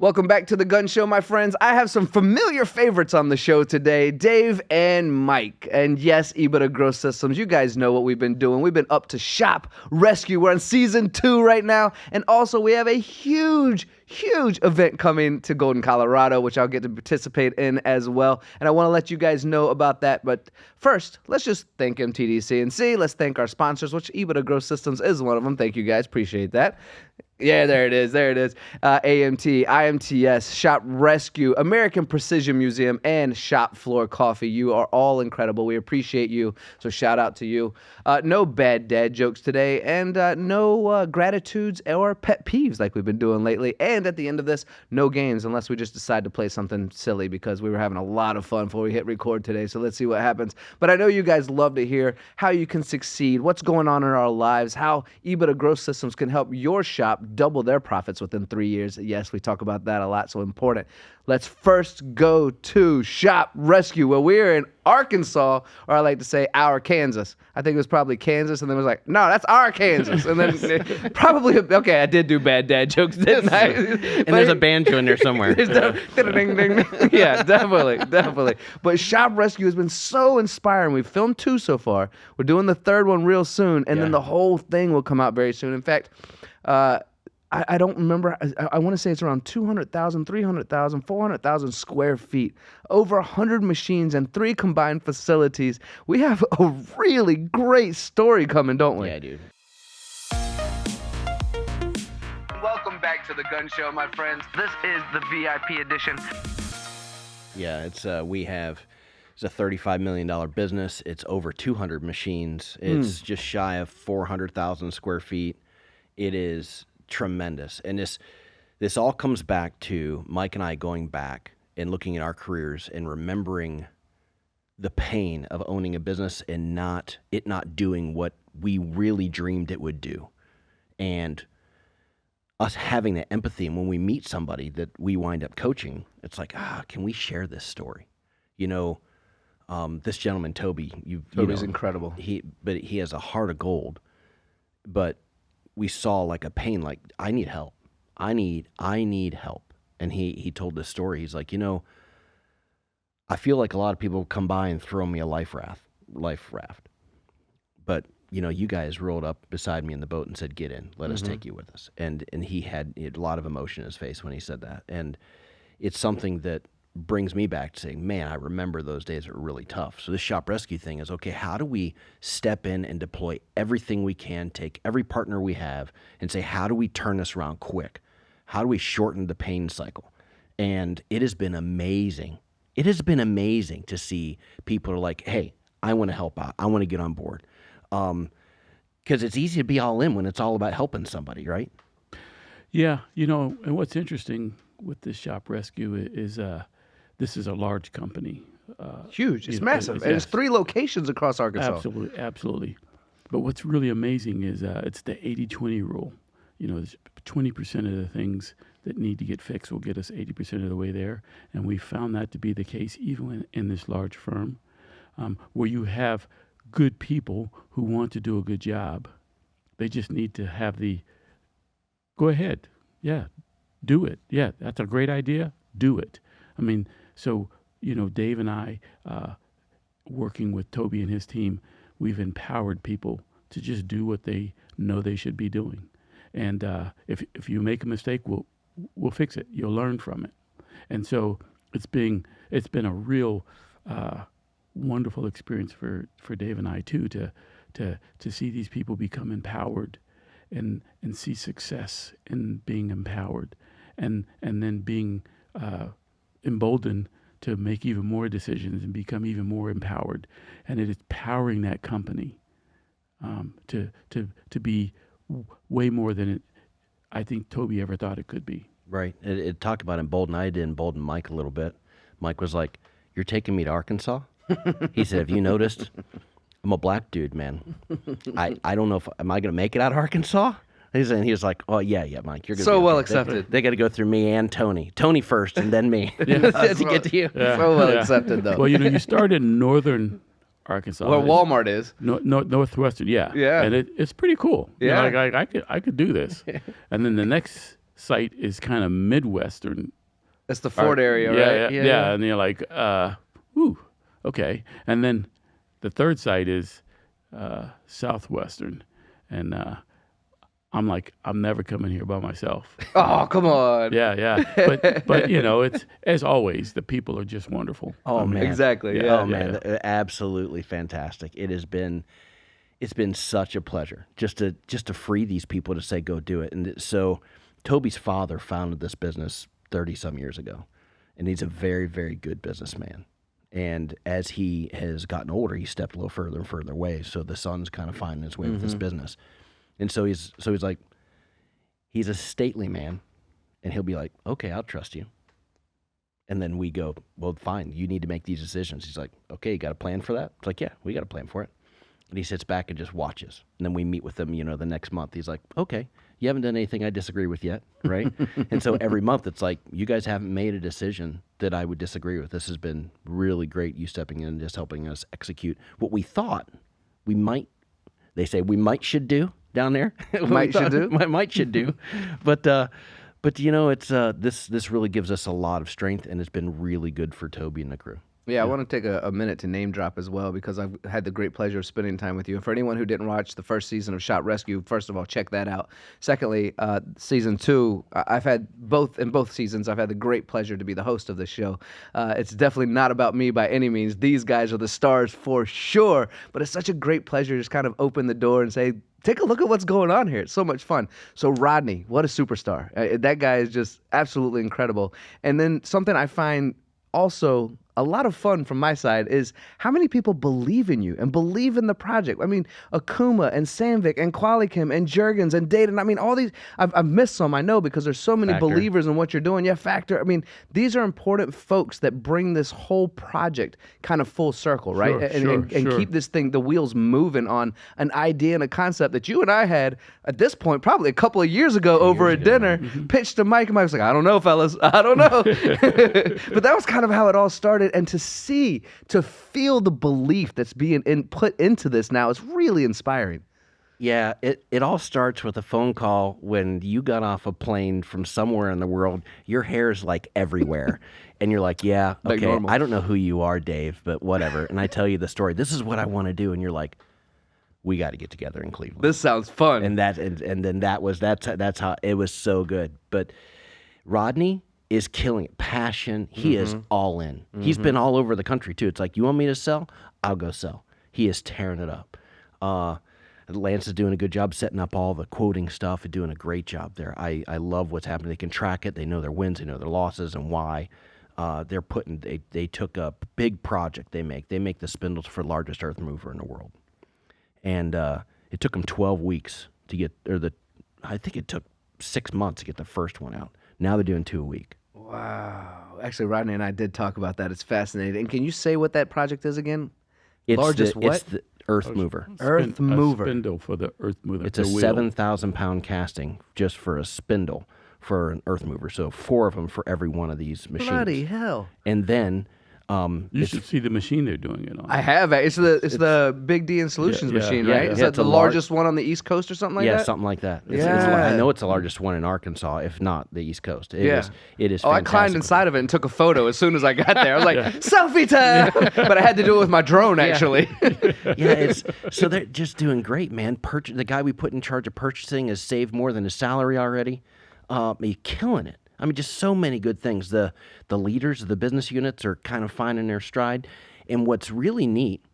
Welcome back to the Gunn Show, my friends. I have some familiar favorites on the show today, Dave and Mike. And yes, EBITDA Growth Systems, you guys know what we've been doing. We've been up to Shop Rescue. We're on season 2 right now. And also we have a huge event coming to Golden, Colorado, which I'll get to participate in as well. And I want to let you guys know about that. But first, let's just thank MTDCNC. Let's thank our sponsors, which EBITDA Growth Systems is one of them. Thank you guys. Appreciate that. Yeah, there it is. AMT, IMTS, Shop Rescue, American Precision Museum, and Shop Floor Coffee. You are all incredible. We appreciate you. So shout out to you. No bad dad jokes today, and no gratitudes or pet peeves like we've been doing lately. And at the end of this, no games unless we just decide to play something silly because we were having a lot of fun before we hit record today. So let's see what happens. But I know you guys love to hear how you can succeed, what's going on in our lives, how EBITDA Growth Systems can help your shop double their profits within 3 years. Yes, we talk about that a lot, so important. Let's first go to Shop Rescue, where we're in Arkansas, or I like to say our Kansas. I think it was probably Kansas, and then it was like, no, that's our Kansas. And then probably, okay, I did do bad dad jokes, didn't I? And there's a banjo in there somewhere. Ding, ding. Yeah, definitely. But Shop Rescue has been so inspiring. We've filmed 2 so far. We're doing the 3rd one real soon, and then the whole thing will come out very soon. In fact, I don't remember. I want to say it's around 200,000, 300,000, 400,000 square feet, over 100 machines and 3 combined facilities. We have a really great story coming, don't we? Yeah, dude. Welcome back to the Gunn Show, my friends. This is the VIP edition. Yeah, it's a $35 million business. It's over 200 machines. It's just shy of 400,000 square feet. It is tremendous. And this all comes back to Mike and I going back and looking at our careers and remembering the pain of owning a business and not doing what we really dreamed it would do. And us having that empathy, and when we meet somebody that we wind up coaching, it's like, can we share this story? You know, this gentleman, Toby, Toby's incredible. He has a heart of gold, but we saw like a pain, like I need help. I need help. And he told this story. He's like, I feel like a lot of people come by and throw me a life raft. But you guys rolled up beside me in the boat and said, "Get in. Let us take you with us." And he had a lot of emotion in his face when he said that. And it's something that brings me back to saying, man, I remember those days were really tough. So this Shop Rescue thing is, okay, how do we step in and deploy everything we can, take every partner we have and say, how do we turn this around quick? How do we shorten the pain cycle? And it has been amazing. It has been amazing to see people are like, hey, I want to help out. I want to get on board. Because it's easy to be all in when it's all about helping somebody, right? Yeah, and what's interesting with this Shop Rescue is this is a large company. Huge. It's massive. And it's 3 locations across Arkansas. Absolutely. But what's really amazing is it's the 80-20 rule. 20% of the things that need to get fixed will get us 80% of the way there. And we found that to be the case even in this large firm, where you have good people who want to do a good job. They just need to have go ahead. Yeah, do it. Yeah, that's a great idea. Do it. I mean, so, Dave and I, working with Toby and his team, we've empowered people to just do what they know they should be doing. And if you make a mistake, we'll fix it. You'll learn from it. And so it's been a real wonderful experience for Dave and I too, to see these people become empowered and see success in being empowered and then being emboldened to make even more decisions and become even more empowered. And it is powering that company to be way more than I think Toby ever thought it could be. Right. It talked about embolden. I did embolden Mike a little bit. Mike was like, "You're taking me to Arkansas?" He said, "Have you noticed? I'm a black dude, man. I don't know am I going to make it out of Arkansas?" He was like, "Oh yeah, Mike, you're gonna so be well okay. accepted. They got to go through me and Tony. Tony first, and then me to get to you." Yeah. So well accepted, though. Well, you started in northern Arkansas. Where Walmart is. Northwestern, yeah. Yeah. And it's pretty cool. Yeah. I could do this. And then the next site is kind of Midwestern. That's the Ford area, right? Yeah. And you're like, whew, okay. And then the third site is Southwestern. And I'm like, I'm never coming here by myself. Oh, come on. Yeah. But it's, as always, the people are just wonderful. Oh, man. Exactly. Yeah. Yeah. Oh, man. Absolutely fantastic. It's been such a pleasure just to free these people to say, go do it. And so Toby's father founded this business 30-some years ago, and he's a very, very good businessman. And as he has gotten older, he stepped a little further and further away. So the son's kind of finding his way with this business. And so he's like, he's a stately man, and he'll be like, okay, I'll trust you. And then we go, well, fine, you need to make these decisions. He's like, okay, you got a plan for that? It's like, yeah, we got a plan for it. And he sits back and just watches. And then we meet with him, the next month. He's like, okay, you haven't done anything I disagree with yet, right? And so every month it's like, you guys haven't made a decision that I would disagree with. This has been really great, you stepping in and just helping us execute what we thought we might, they say we might should do down there. Might should do? Might should do. But it's this really gives us a lot of strength, and it's been really good for Toby and the crew. Yeah, I want to take a minute to name drop as well, because I've had the great pleasure of spending time with you. And for anyone who didn't watch the first season of Shop Rescue, first of all, check that out. Secondly, season 2, I've had both seasons, I've had the great pleasure to be the host of this show. It's definitely not about me by any means. These guys are the stars for sure. But it's such a great pleasure to just kind of open the door and say, take a look at what's going on here. It's so much fun. So Rodney, what a superstar. That guy is just absolutely incredible. And then something I find also a lot of fun from my side is how many people believe in you and believe in the project. I mean, Akuma and Sandvik and Qualichem and Juergens and Dayton. I mean, all these, I've missed some, I know, because there's so many Factor. believers in what you're doing. Yeah, Factor. I mean, these are important folks that bring this whole project kind of full circle, right? Sure, and sure. keep this thing, the wheels moving on an idea and a concept that you and I had at this point, probably a couple of years ago over at dinner, pitched to Mike, and Mike was like, I don't know, fellas. I don't know. But that was kind of how it all started. And to feel the belief that's being put into this now is really inspiring. Yeah, it all starts with a phone call when you got off a plane from somewhere in the world. Your hair's like everywhere. And you're like, yeah, Like okay, normal. I don't know who you are, Dave, but whatever. And I tell you the story. This is what I want to do. And you're like, we got to get together in Cleveland. This sounds fun. And then that's how it was so good. But Rodney is killing it. Passion. He is all in. He's been all over the country too. It's like, you want me to sell? I'll go sell. He is tearing it up. Lance is doing a good job setting up all the quoting stuff and doing a great job there. I love what's happening. They can track it. They know their wins. They know their losses and why. They took a big project they make. They make the spindles for the largest earth mover in the world. And it took them 12 weeks to get, I think it took 6 months to get the first one out. Now they're doing 2 a week. Wow. Actually, Rodney and I did talk about that. It's fascinating. And can you say what that project is again? It's Largest what? It's the earth mover. Earth mover. A spindle for the earth mover. It's a 7,000-pound casting just for a spindle for an earth mover. So 4 of them for every one of these machines. Bloody hell. And then You should see the machine they're doing it on. I have. It's the Big D and Solutions Yeah, machine, yeah, right? yeah. Is that It's the a largest one on the East Coast or something like that? yeah, something like that. Yeah. I know it's the largest one in Arkansas, if not the East Coast. It is Oh, I fantastic. climbed inside of it and took a photo as soon as I got there. I was like, selfie time! But I had to do it with my drone, actually. Yeah, so they're just doing great, man. The guy we put in charge of purchasing has saved more than his salary already. He's killing it. I mean, just so many good things. The leaders of the business units are kind of finding their stride. And what's really neat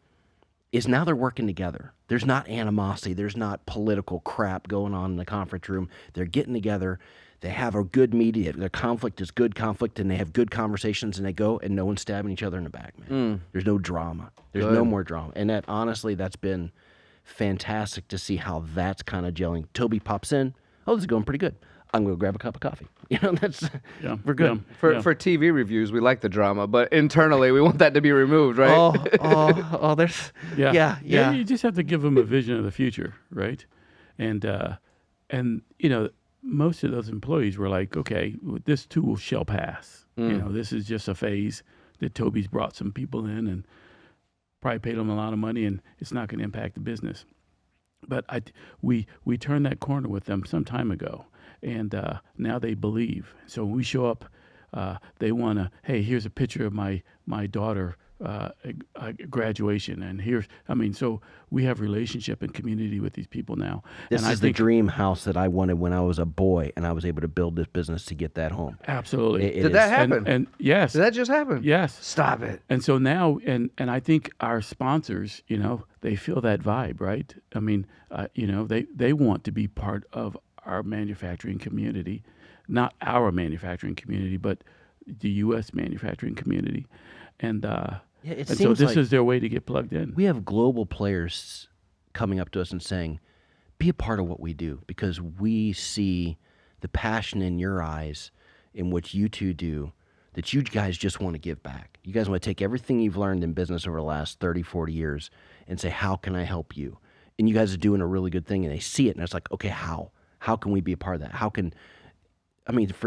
is now they're working together. There's not animosity. There's not political crap going on in the conference room. They're getting together. They have a good meeting. Their conflict is good conflict, and they have good conversations, and they go, and no one's stabbing each other in the back, man. There's no drama. There's no more drama. And honestly, that's been fantastic to see how that's kind of gelling. Toby pops in. Oh, this is going pretty good. I'm going to grab a cup of coffee. We're good. For TV reviews, we like the drama, but internally, we want that to be removed, right? There's Yeah, yeah. You just have to give them a vision of the future, right? And most of those employees were like, okay, this too shall pass. This is just a phase that Toby's brought some people in and probably paid them a lot of money, and it's not going to impact the business. But we turned that corner with them some time ago, and now they believe. So when we show up, they want to, hey, here's a picture of my daughter graduation, and so we have relationship and community with these people now. This and is the dream house that I wanted when I was a boy, and I was able to build this business to get that home. Absolutely. Did that happen? And yes. Did that just happen? Yes. Stop it. And so now, and I think our sponsors, they feel that vibe, right? I mean, they want to be part of our manufacturing community, not our manufacturing community, but the U.S. manufacturing community. And so this is their way to get plugged in. We have global players coming up to us and saying, be a part of what we do, because we see the passion in your eyes in what you two do, that you guys just want to give back. You guys want to take everything you've learned in business over the last 30, 40 years and say, how can I help you? And you guys are doing a really good thing, and they see it, and it's like, okay, how? How can we be a part of that? For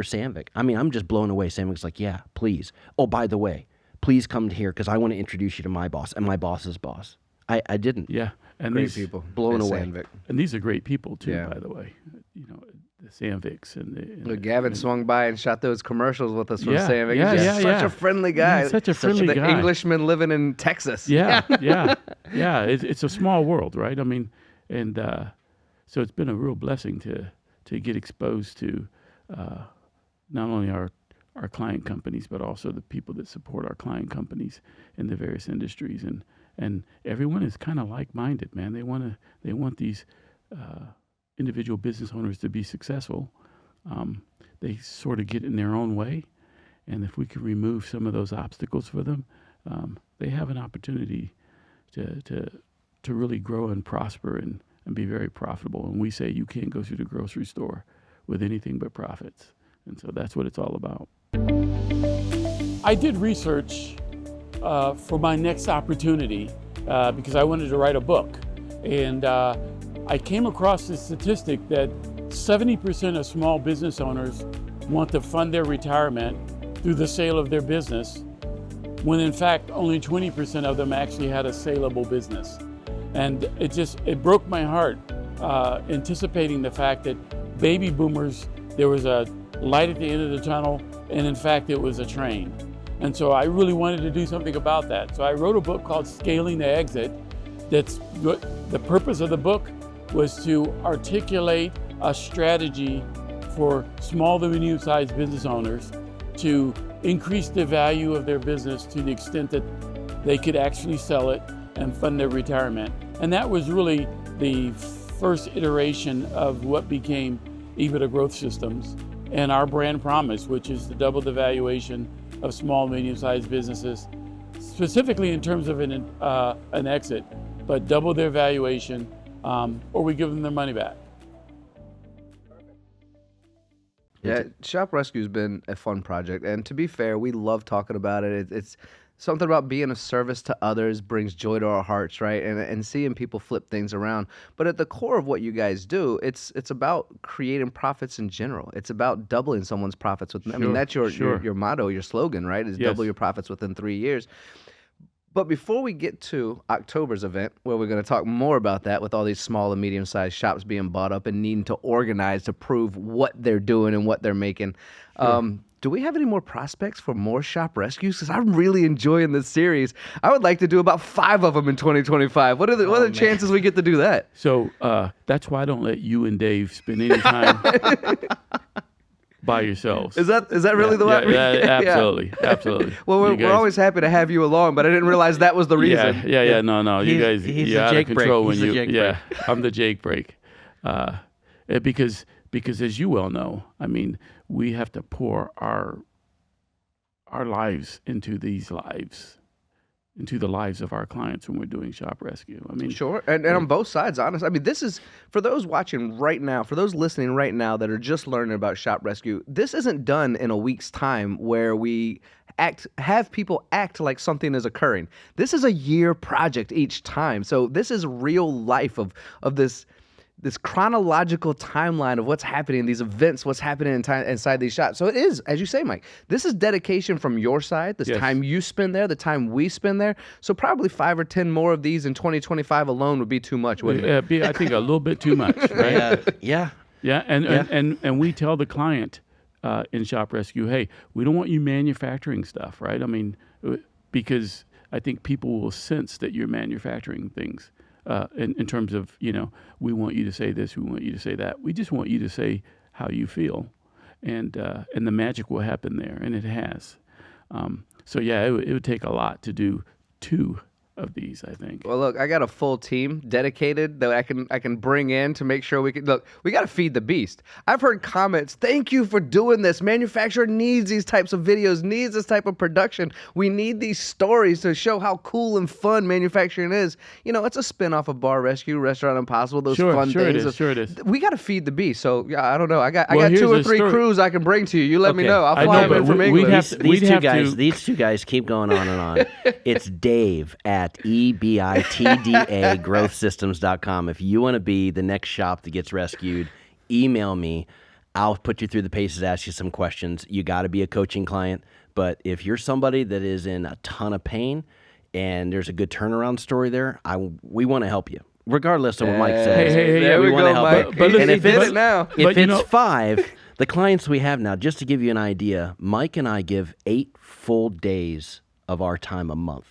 Sandvik, I'm just blown away. Sandvik's like, yeah, please. Oh, by the way, please come here because I want to introduce you to my boss and my boss's boss. I didn't. Yeah. And Great these people. Blown away. Sandvik. And these are great people too, Yeah. by the way. The Sandviks and Gavin swung by and shot those commercials with us from Yeah, Sandvik. yeah, He's yeah, just such yeah. a friendly guy. He's such a friendly the guy. Englishman living in Texas. Yeah. It's a small world, right? So it's been a real blessing to get exposed to not only our client companies, but also the people that support our client companies in the various industries, and everyone is kind of like-minded, man. They want these individual business owners to be successful. They sort of get in their own way, and if we can remove some of those obstacles for them, they have an opportunity to really grow and prosper and be very profitable. And we say you can't go through the grocery store with anything but profits. And so that's what it's all about. I did research for my next opportunity because I wanted to write a book. And I came across this statistic that 70% of small business owners want to fund their retirement through the sale of their business, when in fact only 20% of them actually had a saleable business. And it broke my heart anticipating the fact that baby boomers, there was a light at the end of the tunnel, and in fact it was a train. And so I really wanted to do something about that. So I wrote a book called Scaling the Exit. The purpose of the book was to articulate a strategy for small to medium-sized business owners to increase the value of their business to the extent that they could actually sell it and fund their retirement. And that was really the first iteration of what became EBITDA Growth Systems and our brand promise, which is to double the valuation of small, medium-sized businesses, specifically in terms of an exit, but double their valuation, or we give them their money back. Yeah, Shop Rescue's been a fun project, and to be fair, we love talking about it. It's something about being of service to others brings joy to our hearts, right? And seeing people flip things around. But at the core of what you guys do, it's about creating profits in general. It's about doubling someone's profits. I mean, that's your motto, your slogan, right? Is double your profits within 3 years. But before we get to October's event, where we're going to talk more about that with all these small and medium-sized shops being bought up and needing to organize to prove what they're doing and what they're making, do we have any more prospects for more shop rescues? Because I'm really enjoying this series. I would like to do about 5 of them in 2025. What are the chances we get to do that? So that's why I don't let you and Dave spend any time by yourselves. Is that really the way? Yeah, absolutely. Well, we're always happy to have you along, but I didn't realize that was the reason. Yeah. No. You guys, you're out of control when you. Yeah, I'm the Jake break. Because as you well know, I mean, we have to pour our lives into these lives, into the lives of our clients when we're doing shop rescue. I mean, sure, and on both sides, honestly. I mean, this is for those watching right now, for those listening right now that are just learning about shop rescue. This isn't done in a week's time where we have people act like something is occurring. This is a year project each time. So this is real life of this chronological timeline of what's happening, these events, what's happening inside these shops. So it is, as you say, Mike, this is dedication from your side, this time you spend there, the time we spend there. So probably 5 or 10 more of these in 2025 alone would be too much, wouldn't it? I think a little bit too much, right? Yeah. Yeah, and we tell the client in Shop Rescue, hey, we don't want you manufacturing stuff, right? I mean, because I think people will sense that you're manufacturing things in terms of, we want you to say this, we want you to say that. We just want you to say how you feel, and the magic will happen there, and it has. So yeah, it would take a lot to do 2 of these, I think. Well, look, I got a full team dedicated that I can bring in to make sure we can look. We got to feed the beast. I've heard comments. Thank you for doing this. Manufacturer needs these types of videos, needs this type of production. We need these stories to show how cool and fun manufacturing is. It's a spinoff of Bar Rescue, Restaurant Impossible. Those fun things. Sure it is. We got to feed the beast. So yeah, I don't know. I got 2 or 3 crews I can bring to you. You let me know. I'll fly them in from England. These two guys keep going on and on. It's Dave at EBITDA growthsystems.com. If you want to be the next shop that gets rescued, email me. I'll put you through the paces, ask you some questions. You got to be a coaching client. But if you're somebody that is in a ton of pain and there's a good turnaround story there, we want to help you. Regardless of what Mike says. Hey, there we want to go, help Mike. you. And if it's now. If it's 5, the clients we have now, just to give you an idea, Mike and I give 8 full days of our time a month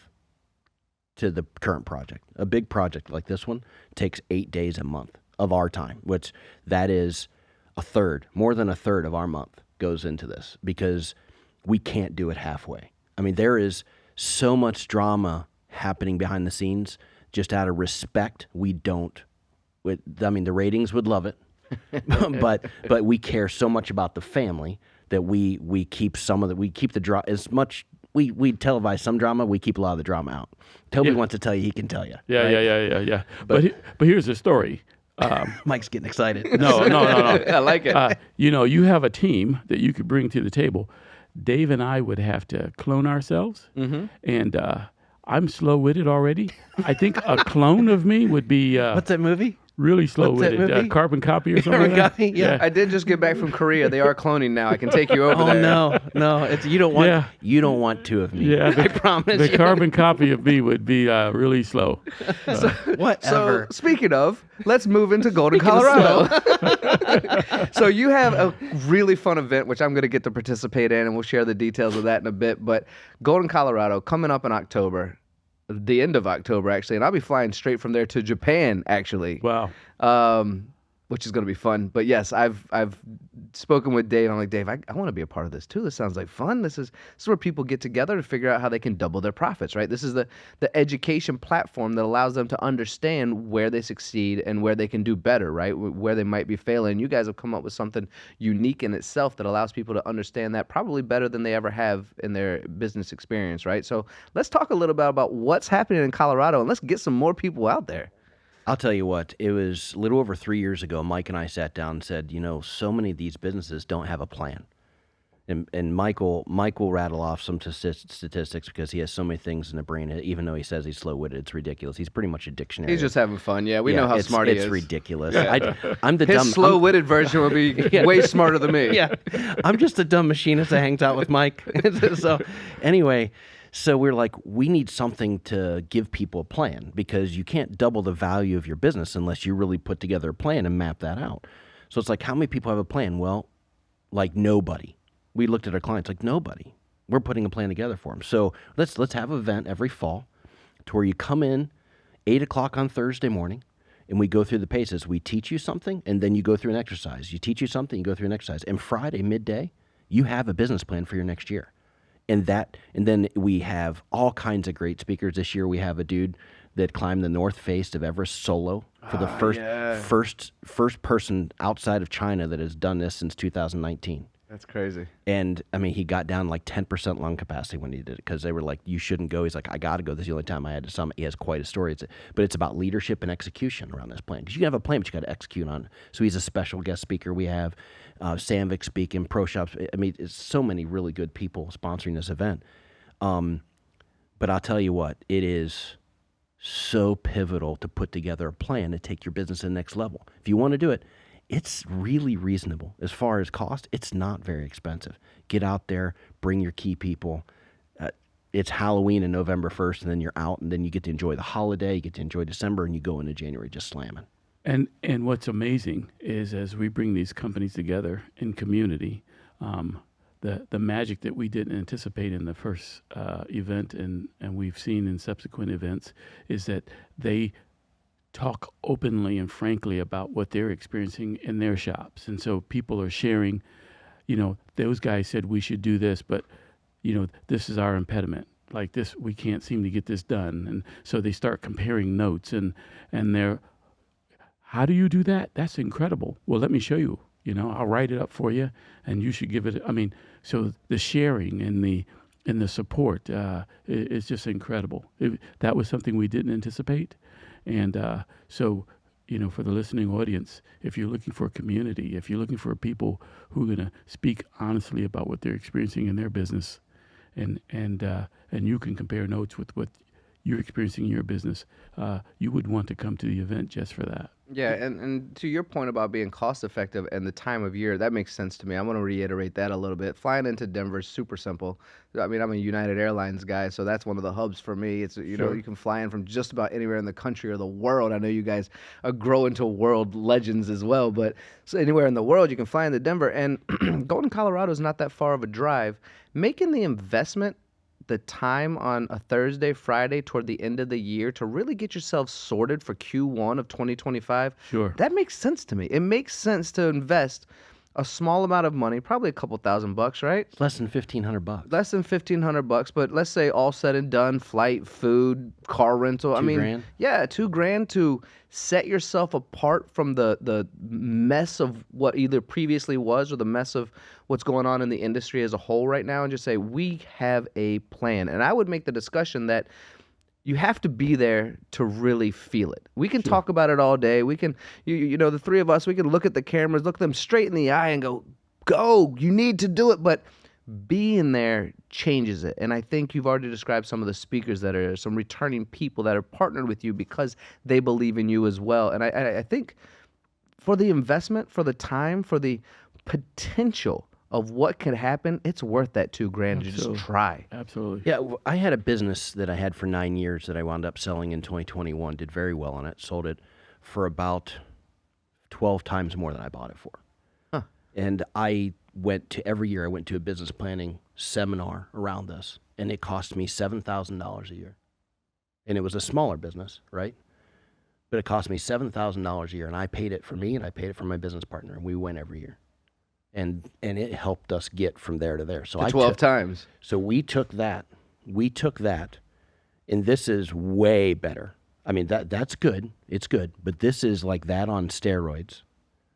to the current project. A big project like this one takes 8 days a month of our time, which that is more than a third of our month goes into this, because we can't do it halfway. I mean, there is so much drama happening behind the scenes. Just out of respect, we don't. The ratings would love it, but we care so much about the family that we keep the drama as much. We televise some drama. We keep a lot of the drama out. Toby wants to tell you, he can tell you. Yeah, yeah. But here's the story. Mike's getting excited. No. I like it. You have a team that you could bring to the table. Dave and I would have to clone ourselves, and I'm slow-witted already. I think a clone of me would be... What's that movie? Really slow-witted. Carbon Copy or something like that? Yeah. I did just get back from Korea. They are cloning now. I can take you over there. No. You don't want 2 of me. Yeah, I promise. The carbon copy of me would be really slow. Whatever. So speaking of, let's move into Golden, Colorado. So you have a really fun event, which I'm going to get to participate in, and we'll share the details of that in a bit. But Golden, Colorado, coming up in October. The end of October, actually, and I'll be flying straight from there to Japan, actually. Wow. Which is going to be fun. But yes, I've spoken with Dave. I'm like, Dave, I want to be a part of this too. This sounds like fun. This is where people get together to figure out how they can double their profits, right? This is the education platform that allows them to understand where they succeed and where they can do better, right? Where they might be failing. You guys have come up with something unique in itself that allows people to understand that probably better than they ever have in their business experience, right? So let's talk a little bit about what's happening in Colorado, and let's get some more people out there. I'll tell you what, it was a little over 3 years ago, Mike and I sat down and said, so many of these businesses don't have a plan. And Mike will rattle off some statistics because he has so many things in the brain. Even though he says he's slow-witted, it's ridiculous. He's pretty much a dictionary. He's just having fun. Yeah, we know how smart he is. It's ridiculous. Yeah. I'm the His dumb. slow-witted version will be way smarter than me. Yeah, I'm just a dumb machinist that hangs out with Mike. So anyway, so we're like, we need something to give people a plan, because you can't double the value of your business unless you really put together a plan and map that out. So it's like, how many people have a plan? Well, like nobody. We looked at our clients like nobody. We're putting a plan together for them. So let's have an event every fall to where you come in 8 o'clock on Thursday morning, and we go through the paces. We teach you something, and then you go through an exercise. You teach you something, you go through an exercise. And Friday, midday, you have a business plan for your next year. And then we have all kinds of great speakers. This year we have a dude that climbed the North Face of Everest solo for the first person outside of China that has done this since 2019. That's crazy. And I mean, he got down like 10% lung capacity when he did it, because they were like, you shouldn't go. He's like, I got to go. This is the only time I had to summit. He has quite a story. But it's about leadership and execution around this plan, because you can have a plan, but you got to execute on it. So he's a special guest speaker. We have Sandvik speaking, Pro Shops. I mean, it's so many really good people sponsoring this event. But I'll tell you what, it is so pivotal to put together a plan to take your business to the next level. If you want to do it, it's really reasonable. As far as cost, it's not very expensive. Get out there, bring your key people. It's Halloween on November 1st, and then you're out, and then you get to enjoy the holiday, you get to enjoy December, and you go into January just slamming. And what's amazing is as we bring these companies together in community, the magic that we didn't anticipate in the first event and we've seen in subsequent events is that they talk openly and frankly about what they're experiencing in their shops. And so people are sharing, those guys said we should do this, but, this is our impediment. Like this, we can't seem to get this done. And so they start comparing notes and they're, how do you do that? That's incredible. Well, let me show you. I'll write it up for you, and you should give it. So the sharing and the support is just incredible. That was something we didn't anticipate, and so for the listening audience, if you're looking for a community, if you're looking for people who are going to speak honestly about what they're experiencing in their business, and you can compare notes with what you're experiencing in your business, you would want to come to the event just for that. Yeah, and to your point about being cost effective and the time of year, that makes sense to me. I want to reiterate that a little bit. Flying into Denver is super simple. I mean, I'm a United Airlines guy, so that's one of the hubs for me. It's know, you can fly in from just about anywhere in the country or the world. I know you guys are growing to world legends as well, but so anywhere in the world you can fly into Denver. And going to Colorado is not that far of a drive. Making the investment, the time on a Thursday, Friday toward the end of the year to really get yourself sorted for Q1 of 2025, Sure. that makes sense to me. It makes sense to invest a small amount of money, probably a couple $1,000, right? It's less than $1,500. Less than $1,500, but let's say all said and done, flight, food, car rental. $2,000? Yeah, $2,000 to set yourself apart from the mess of what either previously was or the mess of what's going on in the industry as a whole right now, and just say we have a plan. And I would make the discussion that you have to be there to really feel it. We can talk about it all day. We can, the three of us, we can look at the cameras, look them straight in the eye and go, you need to do it. But being there changes it. And I think you've already described some of the speakers that are some returning people that are partnered with you because they believe in you as well. And I think for the investment, for the time, for the potential of what could happen, it's worth that $2,000 to just try. Absolutely. Yeah, I had a business that I had for 9 years that I wound up selling in 2021. Did very well on it. Sold it for about 12 times more than I bought it for. Huh. And every year I went to a business planning seminar around this, and it cost me $7,000 a year. And it was a smaller business, right? But it cost me $7,000 a year, and I paid it for me, and I paid it for my business partner, and we went every year. And it helped us get from there to there. So 12 times. So we took that, and this is way better. I mean, that's good. It's good. But this is like that on steroids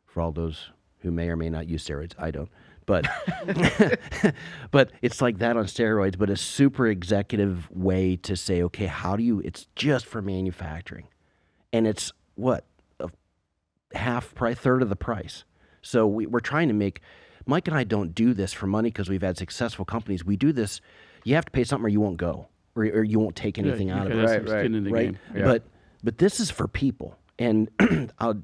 for all those who may or may not use steroids. I don't. But but it's like that on steroids, but a super executive way to say, okay, it's just for manufacturing. And it's what? Third of the price. So we're trying to make, Mike and I don't do this for money because we've had successful companies. We do this, you have to pay something or you won't go, or you won't take anything out of it. Right. Yeah. But this is for people. And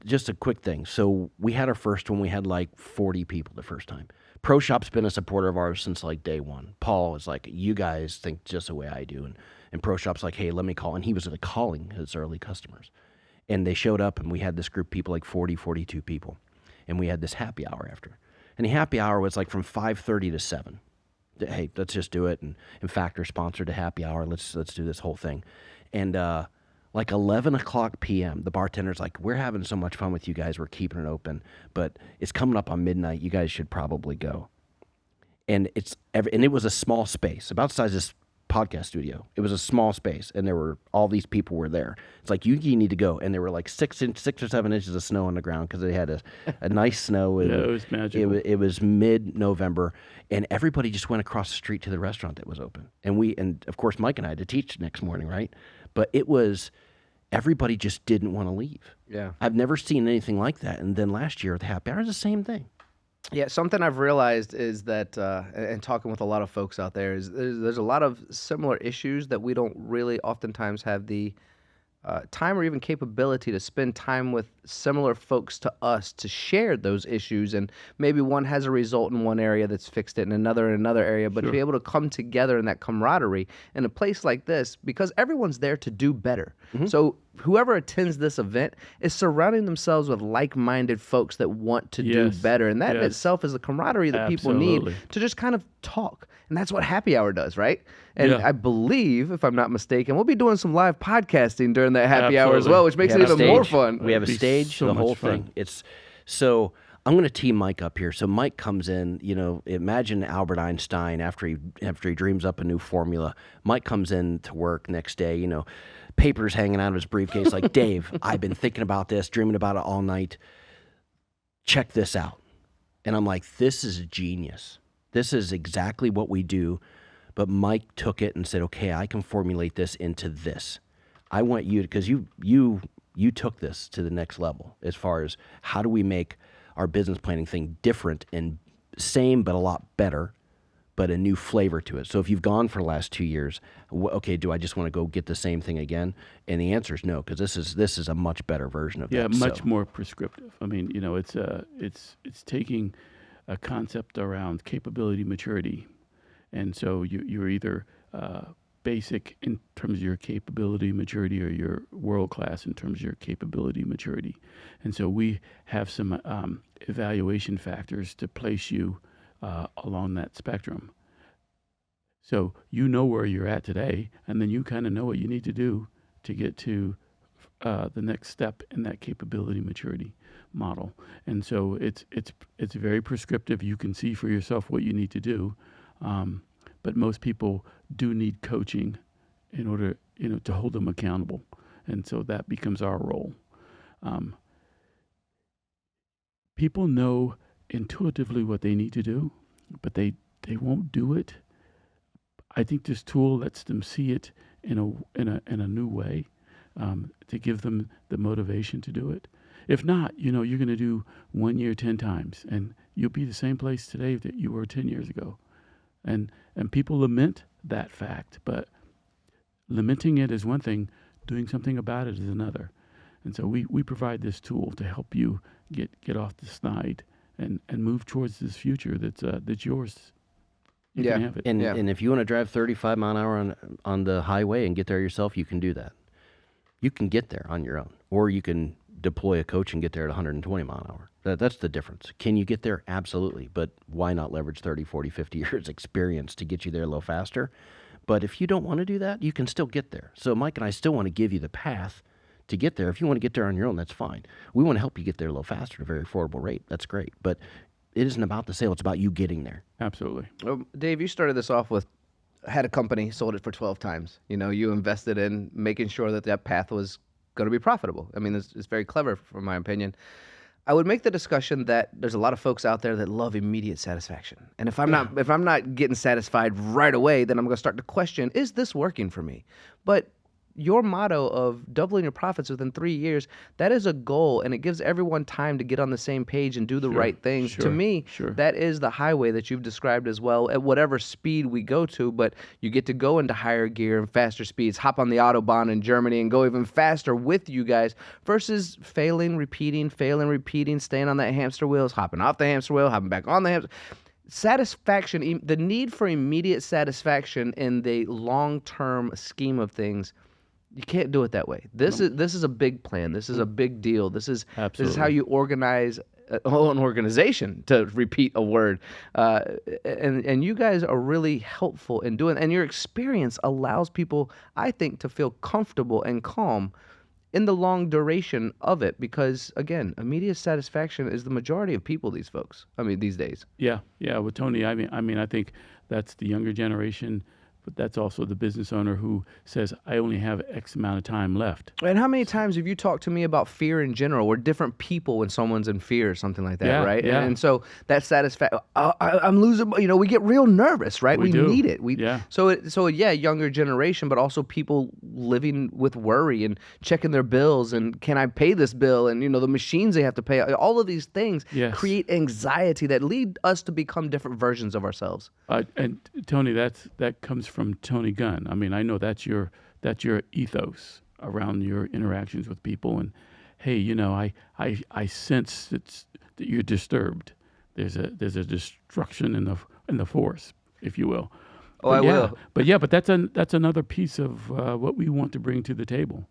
just a quick thing. So we had our first one, we had like 40 people the first time. Pro Shop's been a supporter of ours since like day one. Paul is like, you guys think just the way I do. And Pro Shop's like, hey, let me call. And he was like calling his early customers. And they showed up and we had this group of people, like 40, 42 people. And we had this happy hour after. And the happy hour was like from 5:30 to 7. Hey, let's just do it. And in fact, they're sponsored a happy hour. Let's do this whole thing. And like 11 o'clock p.m., the bartender's like, we're having so much fun with you guys. We're keeping it open. But it's coming up on midnight. You guys should probably go. And it was a small space, about the size of this podcast studio. It was a small space, and all these people were there. It's like, you need to go. And there were like 6 or 7 inches of snow on the ground because they had a nice snow. Yeah, it was magical. It was mid-November, and everybody just went across the street to the restaurant that was open. And of course, Mike and I had to teach next morning, right? But everybody just didn't want to leave. Yeah. I've never seen anything like that. And then last year at the happy hour, it was the same thing. Yeah, something I've realized is that, and talking with a lot of folks out there, is there's a lot of similar issues that we don't really oftentimes have the time or even capability to spend time with similar folks to us to share those issues, and maybe one has a result in one area that's fixed it and another in another area, but to be able to come together in that camaraderie in a place like this, because everyone's there to do better. So whoever attends this event is surrounding themselves with like-minded folks that want to do better, and that in itself is the camaraderie that people need to just kind of talk. And that's what happy hour does, right? And I believe, if I'm not mistaken, we'll be doing some live podcasting during that happy hour as well, which makes it even more fun. We have a stage, the whole thing. It's so I'm going to tee Mike up here. So Mike comes in, you know, imagine Albert Einstein after he dreams up a new formula. Mike comes in to work next day, you know, papers hanging out of his briefcase like, Dave, I've been thinking about this, dreaming about it all night. Check this out. And I'm like, this is genius. This is exactly what we do. But Mike took it and said, okay, I can formulate this into this. I want you to, because you took this to the next level as far as how do we make our business planning thing different and same but a lot better, but a new flavor to it. So if you've gone for the last 2 years, okay, do I just want to go get the same thing again? And the answer is no, because this is a much better version of that. Yeah, much more prescriptive. I mean, you know, it's taking a concept around capability maturity. And so you're either basic in terms of your capability maturity, or you're world-class in terms of your capability maturity. And so we have some evaluation factors to place you along that spectrum. So you know where you're at today, and then you kind of know what you need to do to get to the next step in that capability maturity model. And so it's very prescriptive. You can see for yourself what you need to do. But most people do need coaching in order, you know, to hold them accountable. And so that becomes our role. People know intuitively what they need to do, but they won't do it. I think this tool lets them see it in a new way, to give them the motivation to do it. If not, you know, you're going to do 1 year 10 times, and you'll be the same place today that you were 10 years ago. And people lament that fact, but lamenting it is one thing, doing something about it is another. And so we provide this tool to help you get off the snide and move towards this future that's yours. You can have it. And if you want to drive 35 mile an hour on the highway and get there yourself, you can do that. You can get there on your own, or you can deploy a coach and get there at 120 mile an hour. That's the difference. Can you get there? Absolutely. But why not leverage 30, 40, 50 years experience to get you there a little faster? But if you don't want to do that, you can still get there. So Mike and I still want to give you the path to get there. If you want to get there on your own, that's fine. We want to help you get there a little faster at a very affordable rate. That's great. But it isn't about the sale. It's about you getting there. Absolutely. Well, Dave, you started this off with, had a company, sold it for 12 times. You know, you invested in making sure that path was going to be profitable. I mean, it's very clever, from my opinion. I would make the discussion that there's a lot of folks out there that love immediate satisfaction. And if I'm not getting satisfied right away, then I'm going to start to question, is this working for me? But your motto of doubling your profits within 3 years, that is a goal, and it gives everyone time to get on the same page and do the right things. To me, that is the highway that you've described as well, at whatever speed we go to, but you get to go into higher gear and faster speeds, hop on the Autobahn in Germany and go even faster with you guys, versus failing, repeating, staying on that hamster wheels, hopping off the hamster wheel, hopping back on the hamster. Satisfaction, the need for immediate satisfaction in the long-term scheme of things, you can't do it that way. This is a big plan. This is a big deal. This is how you organize an organization, to repeat a word. And you guys are really helpful in doing, and your experience allows people, I think, to feel comfortable and calm in the long duration of it, because again, immediate satisfaction is the majority of people, these days. Yeah. Well, Tony, I mean, I think that's the younger generation. But that's also the business owner who says, I only have X amount of time left. And how many times have you talked to me about fear in general? We're different people when someone's in fear or something like that, right? Yeah. And so that satisfaction, I'm losing, you know, we get real nervous, right? We need it. So younger generation, but also people living with worry and checking their bills and can I pay this bill? And, you know, the machines they have to pay, all of these things create anxiety that lead us to become different versions of ourselves. And Tony, that comes from Tony Gunn. I mean, I know that's your ethos. around your interactions with people. And hey, I sense that you're disturbed. There's a destruction in the force, if you will. Oh, I will. But that's another piece of what we want to bring to the table.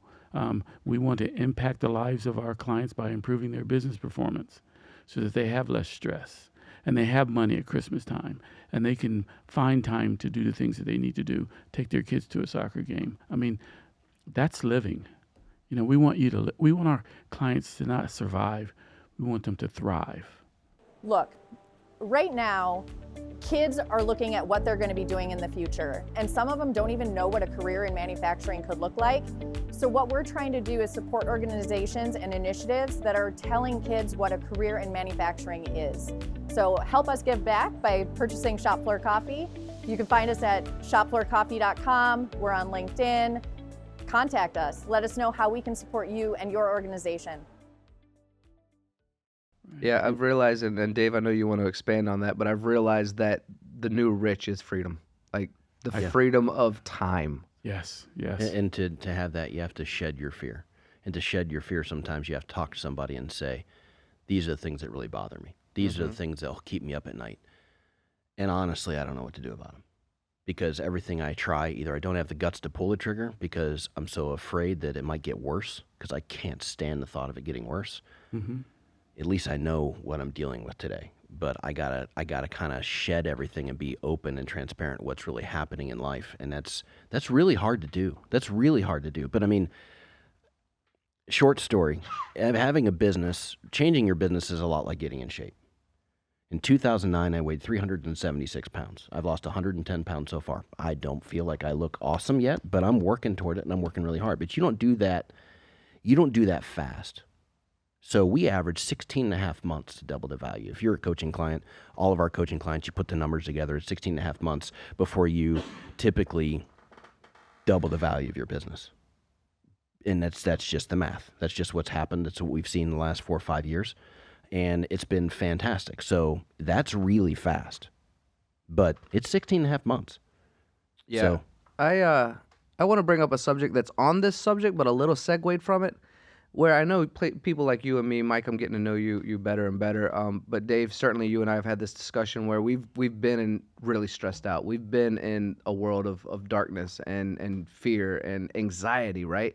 We want to impact the lives of our clients by improving their business performance, so that they have less stress and they have money at Christmas time and they can find time to do the things that they need to do. Take their kids to a soccer game. I mean, that's living. We want we want our clients to not survive. We want them to thrive. Look, right now, kids are looking at what they're going to be doing in the future, and some of them don't even know what a career in manufacturing could look like. So what we're trying to do is support organizations and initiatives that are telling kids what a career in manufacturing is. So help us give back by purchasing Shop Floor Coffee. You can find us at shopfloorcoffee.com. We're on LinkedIn. Contact us. Let us know how we can support you and your organization. Yeah, I've realized, and Dave, I know you want to expand on that, but I've realized that the new rich is freedom, like the freedom of time. Yes. And to have that, you have to shed your fear. And to shed your fear, sometimes you have to talk to somebody and say, these are the things that really bother me. These are the things that will keep me up at night. And honestly, I don't know what to do about them. Because everything I try, either I don't have the guts to pull the trigger because I'm so afraid that it might get worse, because I can't stand the thought of it getting worse. Mm-hmm. At least I know what I'm dealing with today. But I gotta kind of shed everything and be open and transparent what's really happening in life, and that's really hard to do. That's really hard to do. But I mean, short story: having a business, changing your business is a lot like getting in shape. In 2009, I weighed 376 pounds. I've lost 110 pounds so far. I don't feel like I look awesome yet, but I'm working toward it, and I'm working really hard. But you don't do that. You don't do that fast. So we average 16 and a half months to double the value. If you're a coaching client, all of our coaching clients, you put the numbers together, it's 16 and a half months before you typically double the value of your business. And that's just the math. That's just what's happened. That's what we've seen in the last 4 or 5 years. And it's been fantastic. So that's really fast. But it's 16 and a half months. Yeah. So, I want to bring up a subject that's on this subject, but a little segued from it. Where I know people like you and me, Mike, I'm getting to know you better and better. But Dave, certainly you and I have had this discussion where we've been really stressed out. We've been in a world of darkness and fear and anxiety, right?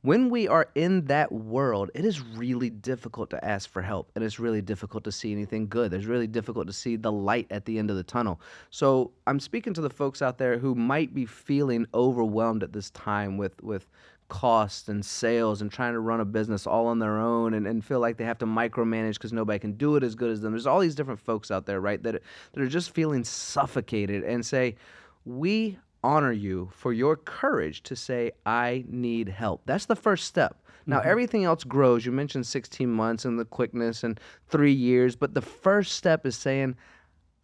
When we are in that world, it is really difficult to ask for help, and it's really difficult to see anything good. It's really difficult to see the light at the end of the tunnel. So I'm speaking to the folks out there who might be feeling overwhelmed at this time with cost and sales and trying to run a business all on their own and feel like they have to micromanage because nobody can do it as good as them. There's all these different folks out there, right, that are just feeling suffocated, and say, we honor you for your courage to say, I need help. That's the first step. Now, everything else grows. You mentioned 16 months and the quickness and 3 years, but the first step is saying,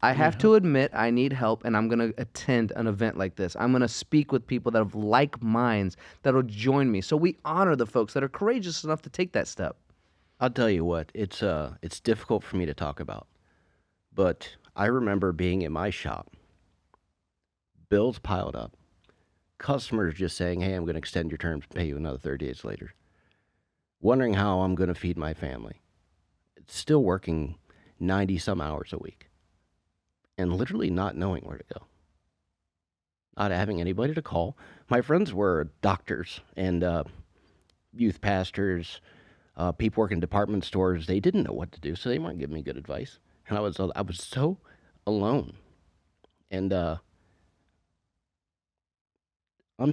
I have to admit I need help, and I'm going to attend an event like this. I'm going to speak with people that have like minds that will join me. So we honor the folks that are courageous enough to take that step. I'll tell you what, it's difficult for me to talk about. But I remember being in my shop, bills piled up, customers just saying, hey, I'm going to extend your terms and pay you another 30 days later, wondering how I'm going to feed my family. It's still working 90-some hours a week. And literally not knowing where to go. Not having anybody to call. My friends were doctors and youth pastors, people working in department stores. They didn't know what to do, so they weren't giving me good advice. And I was so alone. And I'm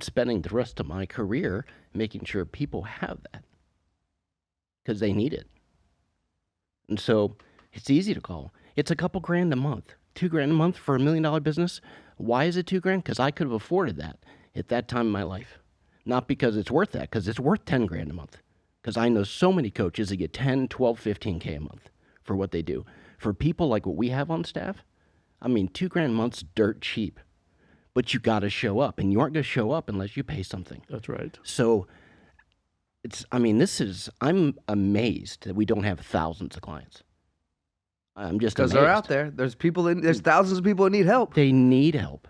spending the rest of my career making sure people have that because they need it. And so it's easy to call. It's a couple grand a month. $2,000 a month for $1 million business. Why is it $2,000? Because I could have afforded that at that time in my life. Not because it's worth that, because it's worth $10,000 a month. Because I know so many coaches that get 10, 12, 15K a month for what they do. For people like what we have on staff, I mean, $2,000 a month's dirt cheap. But you got to show up, and you aren't going to show up unless you pay something. That's right. So I'm amazed that we don't have thousands of clients. I'm just because they're out there. There's thousands of people that need help. They need help.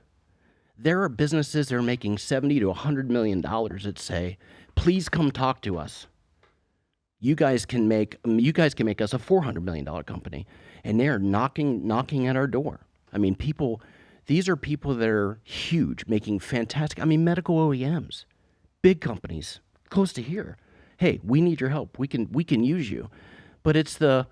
There are businesses that are making $70 to $100 million that say, please come talk to us. You guys can make us a $400 million company. And they're knocking at our door. I mean, these are people that are huge, making fantastic, medical OEMs, big companies, close to here. Hey, we need your help. We can use you. But it's the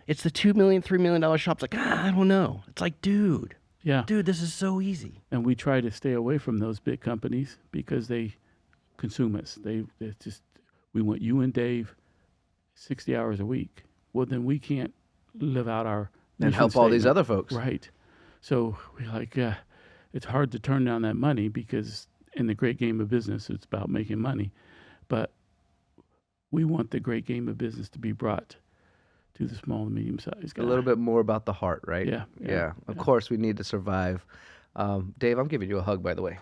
$2 million, $3 million shops like, I don't know. It's like, dude, this is so easy. And we try to stay away from those big companies because they consume us. We want you and Dave 60 hours a week. Well, then we can't live out our And mission help all these statement. other folks. Right. So we're like, it's hard to turn down that money because in the great game of business, it's about making money. But we want the great game of business to be brought to the small and medium-sized guy. A little bit more about the heart, right? Yeah. Of course, we need to survive. Dave, I'm giving you a hug, by the way.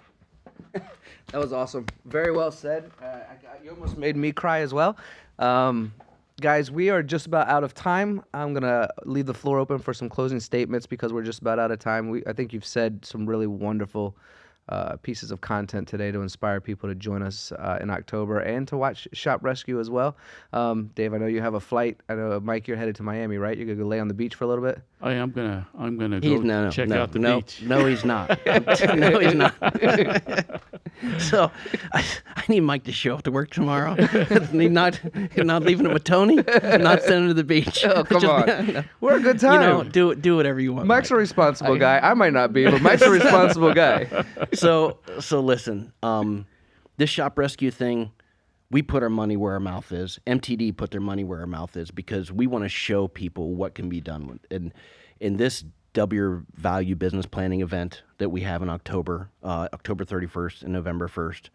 That was awesome. Very well said. You almost made me cry as well. Guys, we are just about out of time. I'm going to leave the floor open for some closing statements because we're just about out of time. I think you've said some really wonderful pieces of content today to inspire people to join us in October and to watch Shop Rescue as well. Dave, I know you have a flight. I know, Mike, you're headed to Miami, right? You're going to go lay on the beach for a little bit? I'm gonna go check out the beach. No, he's not. No, he's not. So I need Mike to show up to work tomorrow. You're not leaving him with Tony. Not sending him to the beach. Oh, come on. We're a good time. Do whatever you want. Mike's Mike. a responsible guy. I might not be, but Mike's a responsible guy. So listen, this Shop Rescue thing, we put our money where our mouth is. MTD put their money where our mouth is because we want to show people what can be done with. And in this Double Your Value business planning event that we have in October 31st and November 1st,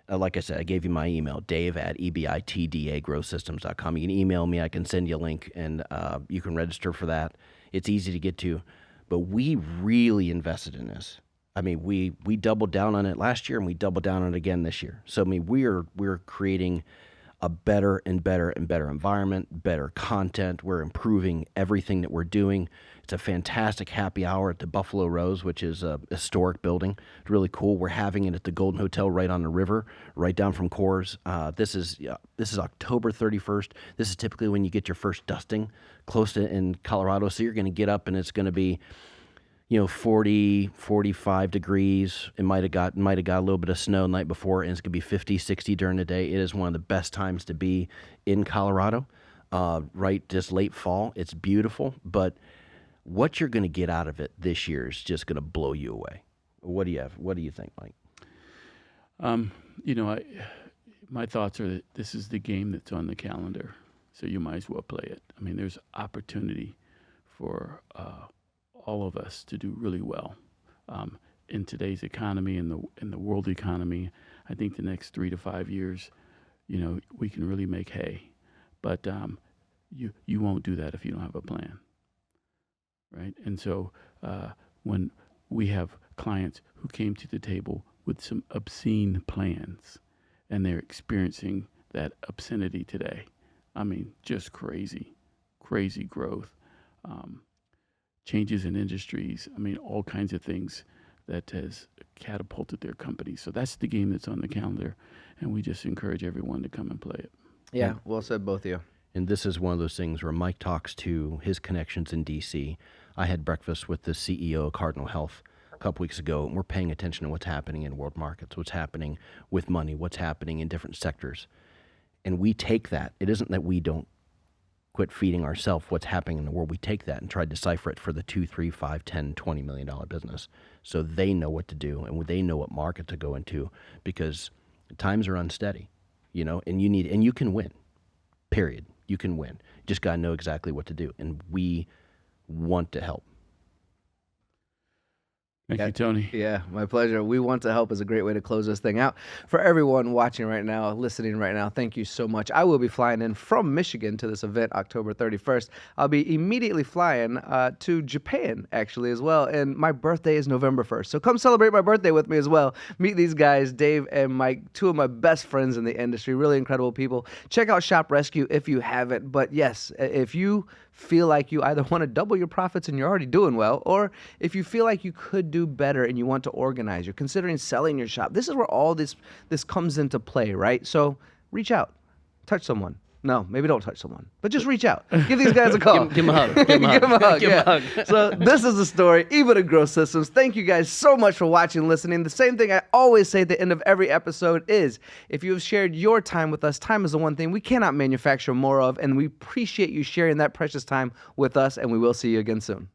like I said, I gave you my email, dave@ebitdagrowsystems.com. You can email me. I can send you a link, and you can register for that. It's easy to get to. But we really invested in this. We doubled down on it last year, and we doubled down on it again this year. So, we're creating a better and better and better environment, better content. We're improving everything that we're doing. It's a fantastic happy hour at the Buffalo Rose, which is a historic building. It's really cool. We're having it at the Golden Hotel right on the river, right down from Coors. This is October 31st. This is typically when you get your first dusting close to in Colorado. So you're going to get up, and it's going to be 40, 45 degrees. It might have got a little bit of snow the night before, and it's going to be 50, 60 during the day. It is one of the best times to be in Colorado, right, just late fall. It's beautiful, but what you're going to get out of it this year is just going to blow you away. What do you think, Mike? My thoughts are that this is the game that's on the calendar, so you might as well play it. There's opportunity for all of us to do really well in today's economy and the world economy. I think the next 3 to 5 years, we can really make hay. But you won't do that if you don't have a plan, right? And so when we have clients who came to the table with some obscene plans, and they're experiencing that obscenity today. Just crazy growth. Changes in industries, all kinds of things that has catapulted their company. So that's the game that's on the calendar, and we just encourage everyone to come and play it. Yeah, well said, both of you. And this is one of those things where Mike talks to his connections in D.C. I had breakfast with the CEO of Cardinal Health a couple weeks ago, and we're paying attention to what's happening in world markets, what's happening with money, what's happening in different sectors. And we take that. It isn't that we don't quit feeding ourselves what's happening in the world. We take that and try to decipher it for the $2, $3, $5, $10, $20 million business, so they know what to do and they know what market to go into, because times are unsteady, and you can win. Period. You can win. You just got to know exactly what to do, and we want to help. Thank you, Tony. Yeah, my pleasure. We want to help is a great way to close this thing out. For everyone watching right now, listening right now, thank you so much. I will be flying in from Michigan to this event October 31st. I'll be immediately flying to Japan, actually, as well. And my birthday is November 1st. So come celebrate my birthday with me as well. Meet these guys, Dave and Mike, two of my best friends in the industry, really incredible people. Check out Shop Rescue if you haven't. But yes, if you feel like you either want to double your profits and you're already doing well, or if you feel like you could do better and you want to organize, you're considering selling your shop. This is where all this comes into play, right? So reach out, touch someone. No, maybe don't touch someone, but just reach out. Give these guys a call. Give him a hug. Give him a hug. Give him a hug. Give him a Yeah. hug. So this is the story. Eva to Grow Systems. Thank you guys so much for watching and listening. The same thing I always say at the end of every episode is, if you have shared your time with us, time is the one thing we cannot manufacture more of, and we appreciate you sharing that precious time with us, and we will see you again soon.